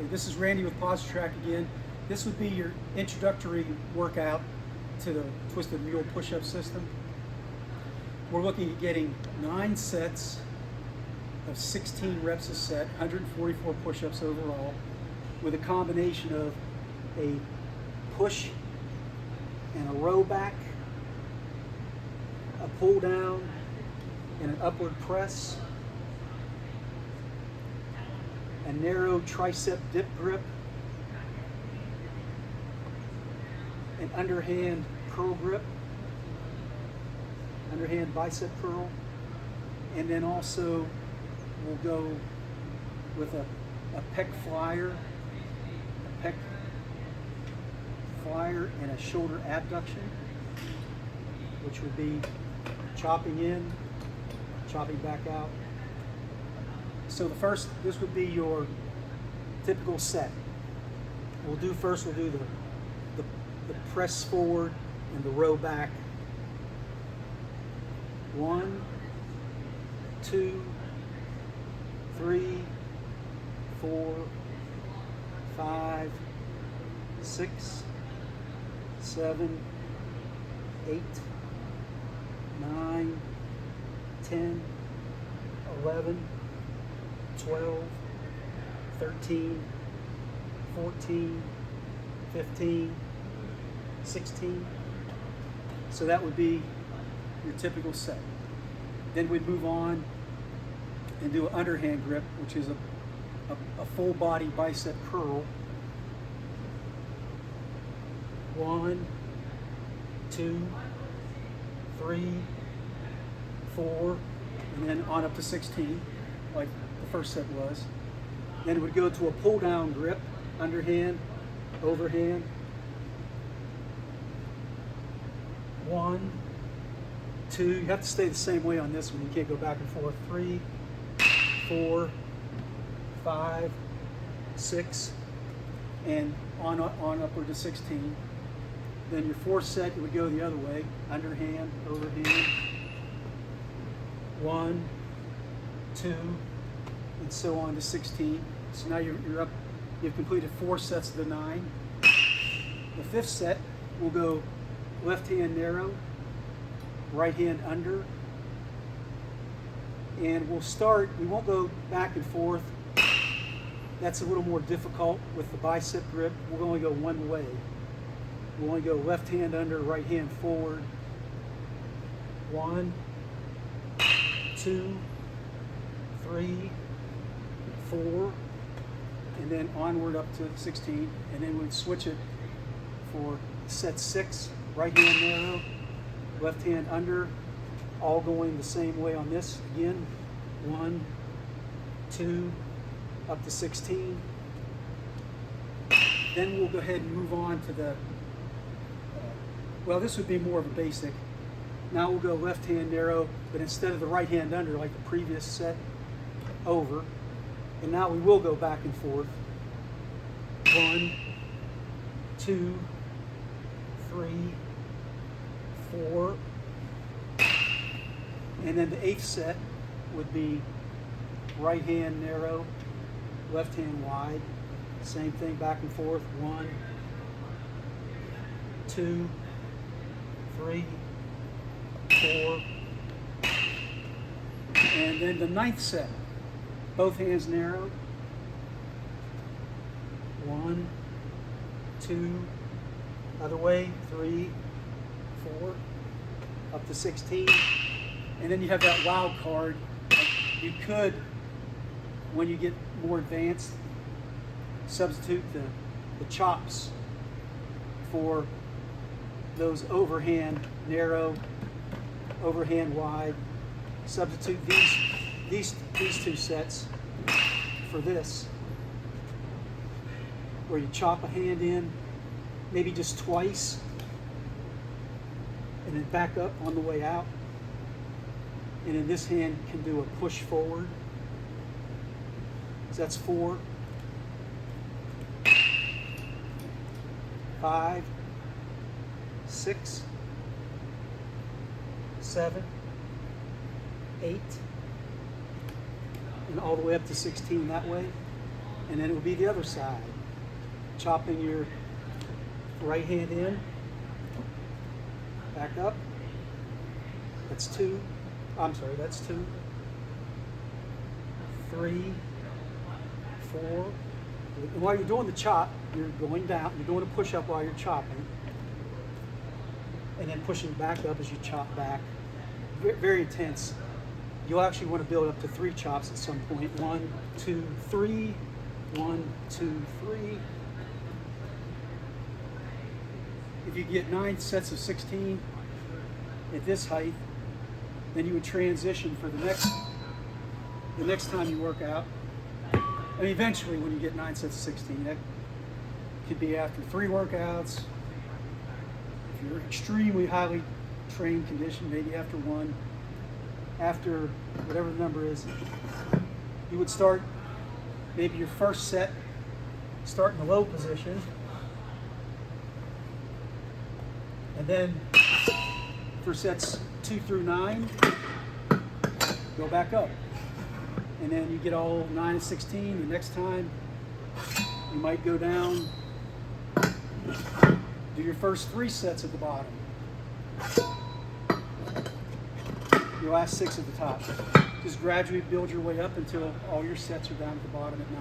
Hey, this is Randy with PosiTrak again. This would be your introductory workout to the Twisted Mule push-up system. We're looking at getting 9 sets of 16 reps a set, 144 push-ups overall, with a combination of a push and a row back, a pull down, and an upward press, a narrow tricep dip grip, an underhand curl grip, underhand bicep curl, and then also we'll go with a pec flyer, and a shoulder abduction, which would be chopping in, chopping back out. So this would be your typical set. We'll do the press forward and the row back. 1, 2, 3, 4, 5, 6, 7, 8, 9, 10, 11, 12, 13, 14, 15, 16. So that would be your typical set. Then we'd move on and do an underhand grip, which is a full body bicep curl. 1, 2, 3, 4, and then on up to 16, like the first set was. Then it would go to a pull down grip, underhand, overhand. 1, 2, you have to stay the same way on this one, you can't go back and forth. 3, 4, 5, 6, and on upward to 16. Then your fourth set, it would go the other way, underhand, overhand. 1, 2, and so on to 16. So now you're up, you've completed 4 sets of the 9. The fifth set will go left hand narrow, right hand under, and we won't go back and forth. That's a little more difficult with the bicep grip. We'll only go one way. We'll only go left hand under, right hand forward. 1, 2, 3, 4, and then onward up to 16. And then we'd switch it for set 6, right hand narrow, left hand under, all going the same way on this. Again, 1, 2, up to 16. Then we'll go ahead and move on to the, well, this would be more of a basic. Now we'll go left hand narrow, but instead of the right hand under like the previous set, over. And now we will go back and forth. 1, 2, 3, 4. And then the 8th set would be right hand narrow, left hand wide. Same thing, back and forth. 1, 2, 3, 4. And then the 9th set, both hands narrow. 1, 2, other way, 3, 4, up to 16. And then you have that wild card. You could, when you get more advanced, substitute the chops for those overhand narrow, overhand wide. Substitute these 2 sets for this, where you chop a hand in, maybe just twice, and then back up on the way out. And then this hand can do a push forward. So that's 4, 5, 6, 7, 8, and all the way up to 16 that way. and then it will be the other side. Chopping your right hand in, back up. That's 2. I'm sorry, that's 2, 3, 4. And while you're doing the chop, you're going down, you're doing a push-up while you're chopping, and then pushing back up as you chop back. Very intense. You'll actually want to build up to 3 chops at some point. 1, 2, 3, 1, 2, 3. If you get 9 sets of 16 at this height, then you would transition for the next time you work out. And eventually, when you get 9 sets of 16, that could be after 3 workouts. If you're extremely highly trained conditioned, maybe after 1. After whatever the number is, you would start maybe your first set, start in the low position, and then for sets 2 through 9, go back up. And then you get all 9 and 16. The next time, you might go down, do your first 3 sets at the bottom. Your last 6 at the top. Just gradually build your way up until all your sets are down at the bottom at 9.